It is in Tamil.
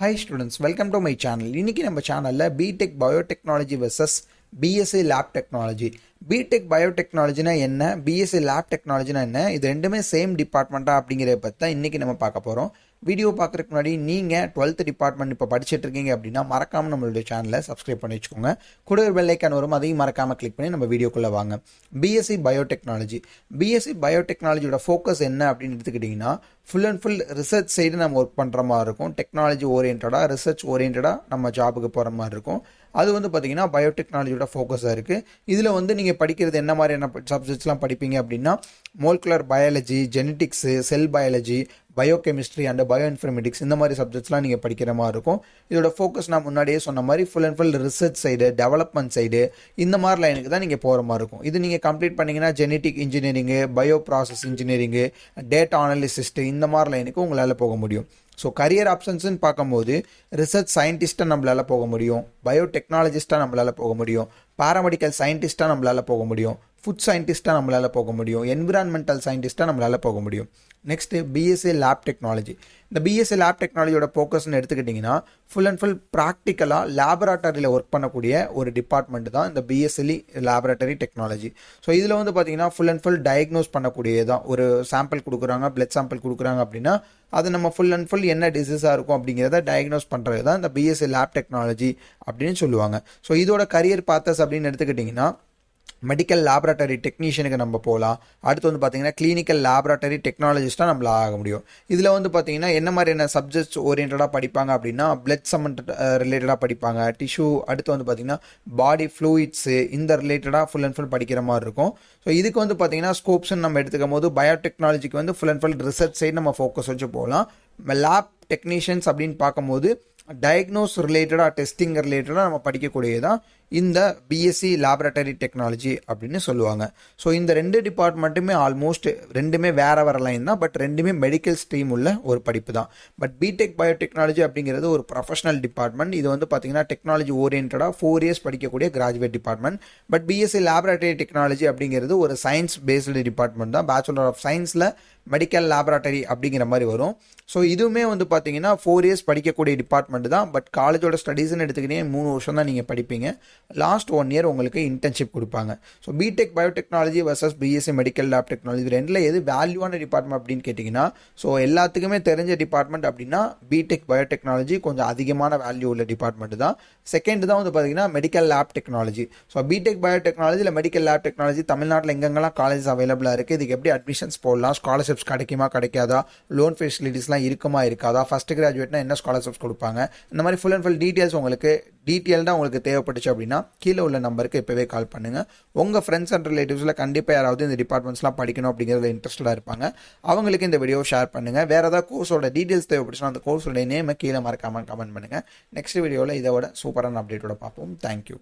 Hi students, welcome to my channel. இன்னைக்கு நம்ம சேனல்ல BTech Biotechnology versus BSc Lab Technology. BTech Biotechnology னா என்ன, BSc Lab Technology னா என்ன, இது ரெண்டுமே சேம் டிபார்ட்மெண்ட்டா அப்படிங்கறத பத்தி தான் இன்னைக்கு நம்ம பார்க்க போறோம். வீடியோ பார்க்கறதுக்கு முன்னாடி நீங்க 12th டிபார்ட்மெண்ட் இப்ப படிச்சிட்டு இருக்கீங்க அப்படினா மறக்காம நம்மளுடைய சேனலை சப்ஸ்கிரைப் பண்ணி வெச்சுக்கோங்க. கூட ஒரு பெல் ஐகான் வரும், அதையும் மறக்காம கிளிக் பண்ணி நம்ம வீடியோக்குள்ள வாங்க. BSc Biotechnology. BSc Biotechnologyயோட ஃபோக்கஸ் என்ன அப்படின்னு எடுத்துக்கிட்டீங்கன்னா full and full research side நம்ம ஒர்க் பண்ற மாதிரி இருக்கும். டெக்னாலஜி ஓரியன்டா, ரிசர்ச் ஓரியன்டா நம்ம ஜாபுக்கு போற மாதிரி இருக்கும். அது வந்து பாத்தீங்கன்னா பயோடெக்னாலஜியோட ஃபோக்கஸா இருக்கு. இதுல வந்து நீங்க படிக்கிறது என்ன மாதிரியான சப்ஜெக்ட்ஸ்லாம் படிப்பீங்க அப்படின்னா molecular biology, genetics, sell biology, biochemistry and bio informatics இந்த மாதிரி சப்ஜெக்ட்ஸ்லாம் நீங்கள் படிக்கிற மாதிரி இருக்கும். இதோட ஃபோக்கஸ் நான் முன்னாடியே சொன்ன மாதிரி full and full research side, development side இந்த மாதிரி லைனுக்கு தான் நீங்கள் போகிற மாதிரி இருக்கும். இது நீங்கள் கம்ப்ளீட் பண்ணிங்கன்னா genetic engineering, bio process engineering, data அனாலிசிஸ்ட் இந்த மாதிரி லைனுக்கு உங்களால் போக முடியும். ஸோ கரியர் ஆப்ஷன்ஸ்ன்னு பார்க்கும்போது ரிசர்ச் சயின்டிஸ்ட்டாக நம்மளால் போக முடியும், பயோடெக்னாலஜிஸ்ட்டாக நம்மளால் போக முடியும், பாராமெடிக்கல் சயின்டிஸ்ட்டாக நம்மளால் போக முடியும், ஃபுட் சயின்டிஸ்ட்டாக நம்மளால் போக முடியும், என்விரான்மெண்டல் சயின்டிஸ்ட்டாக நம்மளால் போக முடியும். Next BSc lab technology. இந்த பிஎஸ்சி லேப் டெக்னாலஜியோட ஃபோக்கஸ்ன்னு எடுத்துக்கிட்டிங்கன்னா ஃபுல் அண்ட் ஃபுல் ப்ராக்டிக்கலாக லேபரேட்டரியில் ஒர்க் பண்ணக்கூடிய ஒரு டிபார்ட்மெண்ட் தான் இந்த பிஎஸ்சி லேபரேட்டரி டெக்னாலஜி. ஸோ இதில் வந்து பார்த்தீங்கன்னா ஃபுல் அண்ட் ஃபுல் டயக்னோஸ் பண்ணக்கூடியது தான். ஒரு சாம்பிள் கொடுக்குறாங்க, பிளட் சாம்பிள் கொடுக்குறாங்க அப்படின்னா அது நம்ம ஃபுல் அண்ட் ஃபுல் என்ன டிசீஸாக இருக்கும் அப்படிங்கிறத டயக்னோஸ் பண்ணுறது தான் இந்த பிஎஸ்சி லேப் டெக்னாலஜி அப்படின்னு சொல்லுவாங்க. ஸோ இதோட கரியர் பாத்தஸ் அப்படின்னு எடுத்துக்கிட்டிங்கன்னா மெடிக்கல் லேபரேட்டரி டெக்னீஷியனுக்கு நம்ம போகலாம். அடுத்து வந்து பார்த்தீங்கன்னா கிளினிக்கல் லேபரேட்டரி டெக்னாலஜிஸ்ட்டாக நம்மள ஆக முடியும். இதில் வந்து பார்த்தீங்கன்னா என்ன மாதிரியான சப்ஜெக்ட்ஸ் ஓரியன்டாக படிப்பாங்க அப்படின்னா பிளட் சம்மண்ட் ரிலேட்டடாக படிப்பாங்க, டிஷ்யூ, அடுத்து வந்து பார்த்தீங்கன்னா பாடி ஃப்ளூயிட்ஸு இந்த ரிலேட்டடாக ஃபுல் அண்ட் ஃபுல் படிக்கிற மாதிரி இருக்கும். ஸோ இதுக்கு வந்து பார்த்தீங்கன்னா ஸ்கோப்ஸ்ன்னு நம்ம எடுத்துக்கும் போது பயோடெக்னாலஜிக்கு வந்து full and full research side நம்ம ஃபோக்கஸ் வச்சு போகலாம். லேப் டெக்னீஷியன்ஸ் அப்படின்னு பார்க்கும்போது டயக்னோஸ் ரிலேட்டடாக, டெஸ்டிங் ரிலேட்டடாக நம்ம படிக்கக்கூடியதான் இந்த பிஎஸ்சி லேபரேட்டரி டெக்னாலஜி அப்படின்னு சொல்லுவாங்க. ஸோ இந்த ரெண்டு டிபார்ட்மெண்ட்டுமே ஆல்மோஸ்ட் ரெண்டுமே வேற லைன் தான், பட் ரெண்டுமே மெடிக்கல் ஸ்ட்ரீம் உள்ள ஒரு படிப்பு தான். பட் பிடெக் பயோடெக்னாலஜி அப்படிங்கிறது ஒரு ப்ரொஃபஷனல் டிபார்ட்மெண்ட். இது வந்து பார்த்தீங்கன்னா டெக்னாலஜி ஓரியன்டாக 4 இயர்ஸ் படிக்கக்கூடிய graduate department. But BSc laboratory technology அப்படிங்கிறது ஒரு சயின்ஸ் பேஸ்டு டிபார்ட்மெண்ட் தான். பேச்சுலர் ஆஃப் சயின்ஸில் மெடிக்கல் லேபரேட்டரி அப்படிங்கிற மாதிரி வரும். ஸோ இதுவுமே வந்து பார்த்தீங்கன்னா 4 இயர்ஸ் படிக்கக்கூடிய டிபார்ட்மெண்ட் தான். பட் காலேஜோட ஸ்டடீஸ்ன்னு எடுத்துக்கிட்டீங்கன்னா 3 வருஷம் தான் நீங்கள் படிப்பீங்க. லாஸ்ட் 1 இயர் உங்களுக்கு இன்டர்ன்ஷிப் கொடுப்பாங்க. So BTech biotechnology versus BSc medical lab technology ரெண்டில் எது வேல்யூவான டிபார்ட்மெண்ட் அப்படின்னு கேட்டிங்கன்னா ஸோ எல்லாத்துக்குமே தெரிஞ்ச டிபார்ட்மெண்ட் அப்படின்னா பிடெக் பயோடெக்னாலஜி கொஞ்சம் அதிகமான வேல்யூ உள்ள டிபார்ட்மெண்ட் தான். செகண்ட் தான் வந்து பார்த்தீங்கன்னா medical lab technology. So BTech பயோடெக்னாலஜியில் மெடிக்கல் லேப் டெக்னாலஜி தமிழ்நாட்டில் எங்கெங்கெல்லாம் காலேஜஸ் அவைலபிளாக இருக்குது, இதுக்கு எப்படி அட்மிஷன்ஸ் போடலாம், ஸ்காலர்ஷிப்ஸ் கிடைக்குமா கிடைக்காதா, லோன் ஃபெசிலிட்டிஸ்லாம் இருக்குமா இருக்காதா, ஃபர்ஸ்ட் கிராஜுவேட்னா என்ன ஸ்காலர்ஷிப்ஸ் கொடுப்பாங்க, இந்த மாதிரி ஃபுல் அண்ட் ஃபுல் டீட்டெயில்ஸ் உங்களுக்கு டீட்டெயில்டாக உங்களுக்கு தேவைப்பட்டுச்சு அப்படின்னா கீழே உள்ள நம்பருக்கு இப்போவே கால் பண்ணுங்க. உங்கள் ஃப்ரெண்ட்ஸ் அண்ட் ரிலேட்டிவ்ஸில் கண்டிப்பாக யாராவது இந்த டிபார்ட்மெண்ட்ஸ்லாம் படிக்கணும் அப்படிங்கிறதுல இன்ட்ரெஸ்டாக இருப்பாங்க. அவங்களுக்கு இந்த வீடியோ ஷேர் பண்ணுங்க. வேற ஏதாவது கோர்ஸோட டீட்டெயில்ஸ் தேவைப்பட்டுச்சுன்னா அந்த கோர்ஸோட நேமை கீழே மறக்காம கமெண்ட் பண்ணுங்க. நெக்ஸ்ட் வீடியோவில் இதோட சூப்பரான அப்டேட்டோட பார்ப்போம். தேங்க்யூ.